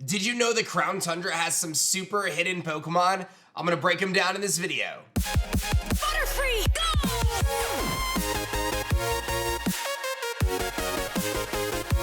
Did you know that Crown Tundra has some super hidden Pokemon? I'm gonna break them down in this video. Butterfree, go!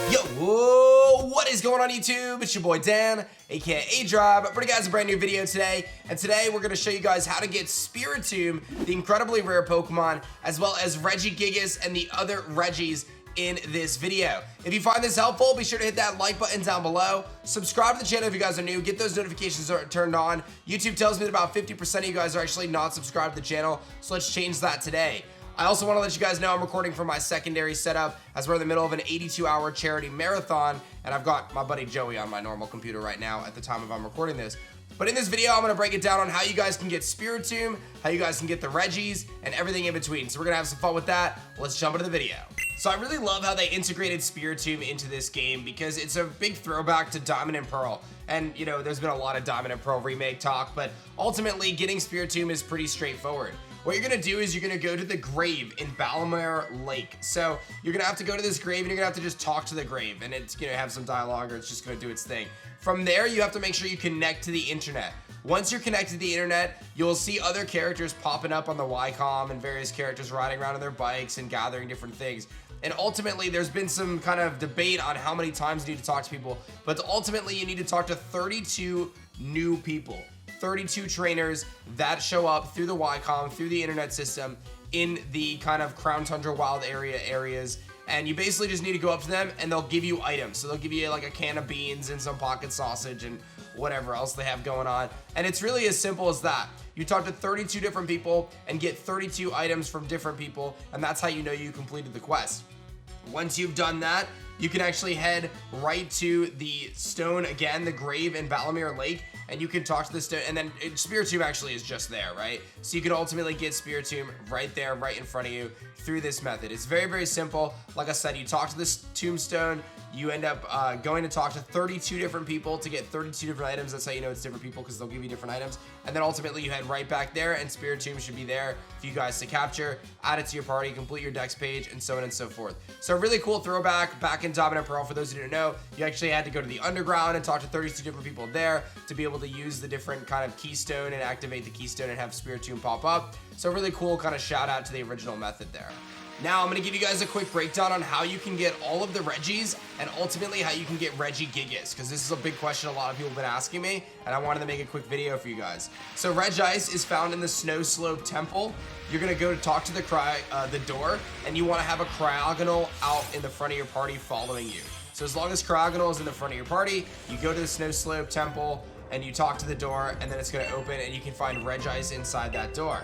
Yo, whoa, what is going on YouTube? It's your boy Dan, aka aDrive. I'm bringing you guys a brand new video today, and today we're gonna show you guys how to get Spiritomb, the incredibly rare Pokemon, as well as Regigigas and the other Regis in this video. If you find this helpful, be sure to hit that like button down below. Subscribe to the channel if you guys are new. Get those notifications turned on. YouTube tells me that about 50% of you guys are actually not subscribed to the channel, so let's change that today. I also want to let you guys know I'm recording from my secondary setup as we're in the middle of an 82-hour charity marathon, and I've got my buddy Joey on my normal computer right now at the time of I'm recording this. But in this video, I'm going to break it down on how you guys can get Spiritomb, how you guys can get the Regis, and everything in between. So we're going to have some fun with that. Let's jump into the video. So I really love how they integrated Spiritomb into this game because it's a big throwback to Diamond and Pearl. And, you know, there's been a lot of Diamond and Pearl remake talk, but ultimately getting Spiritomb is pretty straightforward. What you're gonna do is you're gonna go to the grave in Ballamere Lake. So you're gonna have to go to this grave and you're gonna have to just talk to the grave, and it's gonna have some dialogue or it's just gonna do its thing. From there, you have to make sure you connect to the internet. Once you're connected to the internet, you'll see other characters popping up on the Wycom and various characters riding around on their bikes and gathering different things. And ultimately, there's been some kind of debate on how many times you need to talk to people, but ultimately you need to talk to 32 new people. 32 trainers that show up through the Wycom, through the internet system, in the kind of Crown Tundra wild areas, and you basically just need to go up to them and they'll give you items. So they'll give you like a can of beans and some pocket sausage and whatever else they have going on. And it's really as simple as that. You talk to 32 different people and get 32 items from different people, and that's how you know you completed the quest. Once you've done that, you can actually head right to the stone again, the grave in Ballamere Lake, and you can talk to the stone, and then Spiritomb actually is just there, right? So you can ultimately get Spiritomb right there, right in front of you through this method. It's very, very simple. Like I said, you talk to this tombstone, you end up going to talk to 32 different people to get 32 different items. That's how you know it's different people, because they'll give you different items. And then ultimately you head right back there, and Spiritomb should be there for you guys to capture, add it to your party, complete your dex page, and so on and so forth. So a really cool throwback back in Diamond and Pearl. For those who didn't know, you actually had to go to the underground and talk to 32 different people there to be able to use the different kind of keystone and activate the keystone and have Spiritomb pop up. So really cool kind of shout out to the original method there. Now I'm going to give you guys a quick breakdown on how you can get all of the Regis and ultimately how you can get Regigigas, because this is a big question a lot of people have been asking me, and I wanted to make a quick video for you guys. So Regis is found in the Snow Slope Temple. You're going to go to talk to the door, and you want to have a Cryogonal out in the front of your party following you. So as long as Cryogonal is in the front of your party, you go to the Snow Slope Temple and you talk to the door, and then it's going to open and you can find Regis inside that door.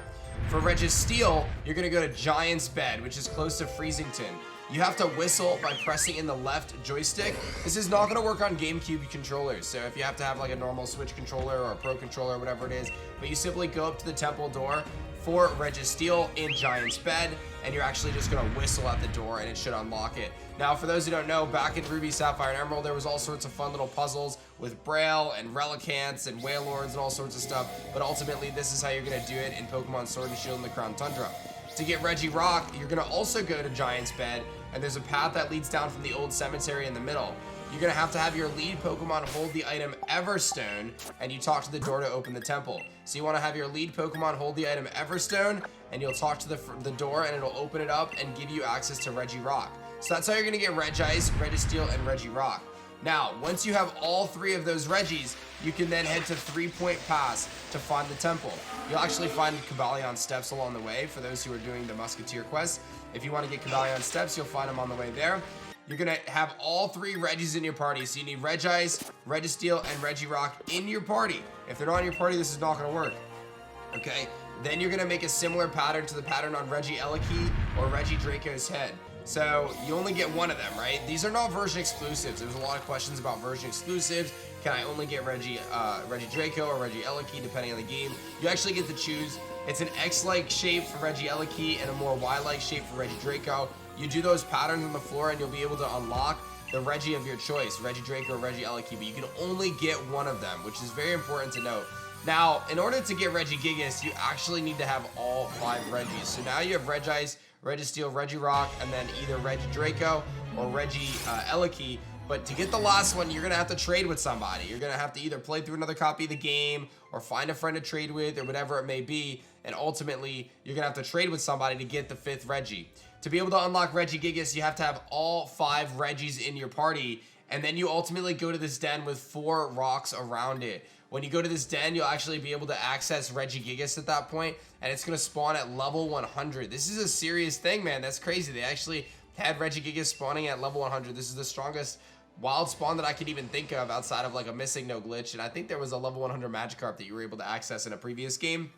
For Registeel, you're going to go to Giant's Bed, which is close to Freezington. You have to whistle by pressing in the left joystick. This is not going to work on GameCube controllers, so if you have to have like a normal Switch controller or a Pro controller or whatever it is, but you simply go up to the temple door for Registeel in Giant's Bed, and you're actually just going to whistle at the door and it should unlock it. Now, for those who don't know, back in Ruby, Sapphire, and Emerald, there was all sorts of fun little puzzles with Braille and Relicanths and Wailords and all sorts of stuff, but ultimately this is how you're going to do it in Pokemon Sword and Shield and the Crown Tundra. To get Regirock, you're going to also go to Giant's Bed, and there's a path that leads down from the old cemetery in the middle. You're going to have your lead Pokemon hold the item Everstone, and you talk to the door to open the temple. So you want to have your lead Pokemon hold the item Everstone, and you'll talk to the door, and it'll open it up and give you access to Regirock. So that's how you're going to get Regis, Registeel, and Regirock. Now, once you have all three of those Regis, you can then head to 3 Point Pass to find the temple. You'll actually find Cobalion Steps along the way for those who are doing the Musketeer quest. If you want to get Cobalion Steps, you'll find them on the way there. You're going to have all 3 Regis in your party. So you need Regis, Registeel, and Regirock in your party. If they're not in your party, this is not going to work. Okay? Then you're going to make a similar pattern to the pattern on Regieleki or Regidraco's head. So you only get one of them, right? These are not version exclusives. There's a lot of questions about version exclusives. Can I only get Regidraco or Regieleki depending on the game? You actually get to choose. It's an X-like shape for Regieleki and a more Y-like shape for Regidraco. You do those patterns on the floor and you'll be able to unlock the Regi of your choice, Regidraco or Regieleki, but you can only get one of them, which is very important to note. Now, in order to get Regigigas, you actually need to have all 5 Regis. So now you have Regis, Registeel, Regirock, and then either Regidraco or Regieleki But to get the last one, you're gonna have to trade with somebody. You're gonna have to either play through another copy of the game or find a friend to trade with or whatever it may be. And ultimately, you're gonna have to trade with somebody to get the 5th Regi. To be able to unlock Regigigas, you have to have all 5 Regis in your party. And then you ultimately go to this den with 4 rocks around it. When you go to this den, you'll actually be able to access Regigigas at that point, and it's gonna spawn at level 100. This is a serious thing, man. That's crazy. They actually had Regigigas spawning at level 100. This is the strongest wild spawn that I could even think of outside of like a missing no glitch. And I think there was a level 100 Magikarp that you were able to access in a previous game.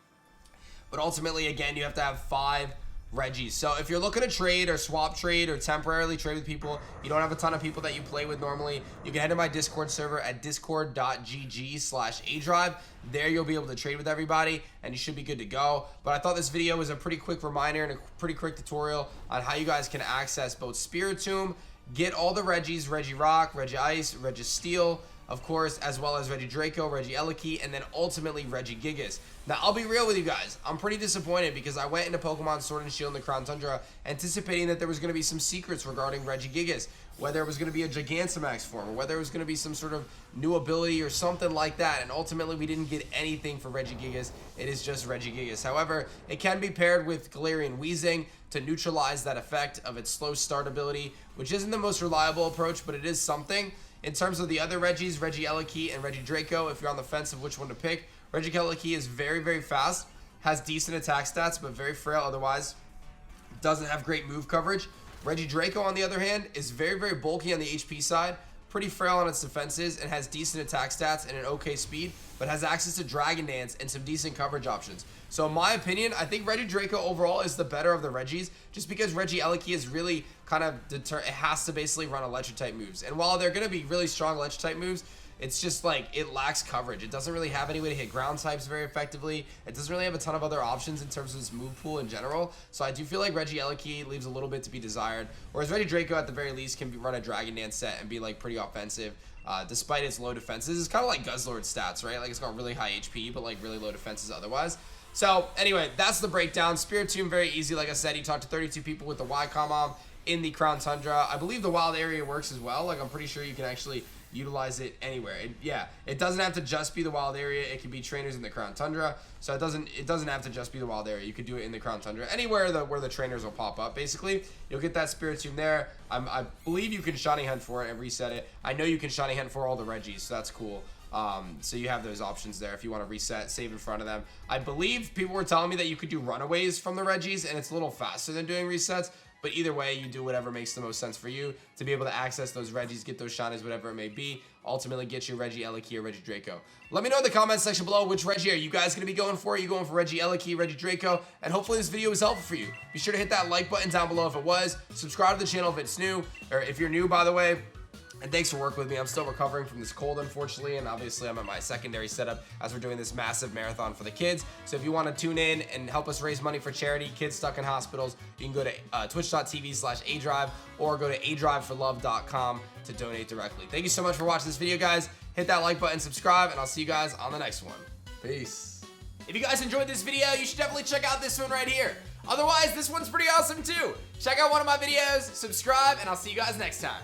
But ultimately, again, you have to have 5 Regis. So if you're looking to trade or swap trade or temporarily trade with people, you don't have a ton of people that you play with normally, you can head to my Discord server at discord.gg/aDrive. There you'll be able to trade with everybody and you should be good to go. But I thought this video was a pretty quick reminder and a pretty quick tutorial on how you guys can access both Spiritomb, get all the Regis, Regirock, Regice, Registeel, of course, as well as Regidraco, Regieleki, and then ultimately Regigigas. Now, I'll be real with you guys. I'm pretty disappointed because I went into Pokemon Sword and Shield and the Crown Tundra anticipating that there was going to be some secrets regarding Regigigas, whether it was going to be a Gigantamax form or whether it was going to be some sort of new ability or something like that, and ultimately we didn't get anything for Regigigas. It is just Regigigas. However, it can be paired with Galarian Weezing to neutralize that effect of its slow start ability, which isn't the most reliable approach, but it is something. In terms of the other Regis, Regieleki and Regidraco, if you're on the fence of which one to pick, Regieleki is very, very fast, has decent attack stats, but very frail otherwise, doesn't have great move coverage. Regidraco, on the other hand, is very, very bulky on the HP side, pretty frail on its defenses, and has decent attack stats and an okay speed, but has access to Dragon Dance and some decent coverage options. So in my opinion, I think Regidraco overall is the better of the Regis, just because Regieleki is really kind of it has to basically run electric type moves. And while they're going to be really strong electric type moves, it's just like it lacks coverage. It doesn't really have any way to hit ground types very effectively. It doesn't really have a ton of other options in terms of its move pool in general. So I do feel like Regieleki leaves a little bit to be desired, whereas Regidraco at the very least can run a Dragon Dance set and be like pretty offensive. Despite its low defenses. It's kind of like Guzzlord's stats, right? Like it's got really high HP, but like really low defenses otherwise. So anyway, that's the breakdown. Spiritomb, very easy. Like I said, you talk to 32 people with the Y-Comm in the Crown Tundra. I believe the wild area works as well. Like I'm pretty sure you can actually utilize it anywhere. It doesn't have to just be the wild area. It can be trainers in the Crown Tundra. So it doesn't have to just be the wild area. You could do it in the Crown Tundra. Anywhere where the trainers will pop up, basically. You'll get that Spiritomb there. I believe you can shiny hunt for it and reset it. I know you can shiny hunt for all the Regis, so that's cool. So you have those options there if you want to reset, save in front of them. I believe people were telling me that you could do runaways from the Regis, and it's a little faster than doing resets. But either way, you do whatever makes the most sense for you to be able to access those Regis, get those shinies, whatever it may be. Ultimately, get your Regieleki or Regidraco. Let me know in the comment section below which Regi are you guys going to be going for. Are you going for Regieleki, Regidraco? And hopefully this video was helpful for you. Be sure to hit that like button down below if it was. Subscribe to the channel if it's new, or if you're new, by the way. And thanks for working with me. I'm still recovering from this cold, unfortunately, and obviously I'm at my secondary setup as we're doing this massive marathon for the kids. So if you want to tune in and help us raise money for charity, kids stuck in hospitals, you can go to twitch.tv/aDrive or go to aDriveforlove.com to donate directly. Thank you so much for watching this video, guys. Hit that like button, subscribe, and I'll see you guys on the next one. Peace. If you guys enjoyed this video, you should definitely check out this one right here. Otherwise, this one's pretty awesome too. Check out one of my videos, subscribe, and I'll see you guys next time.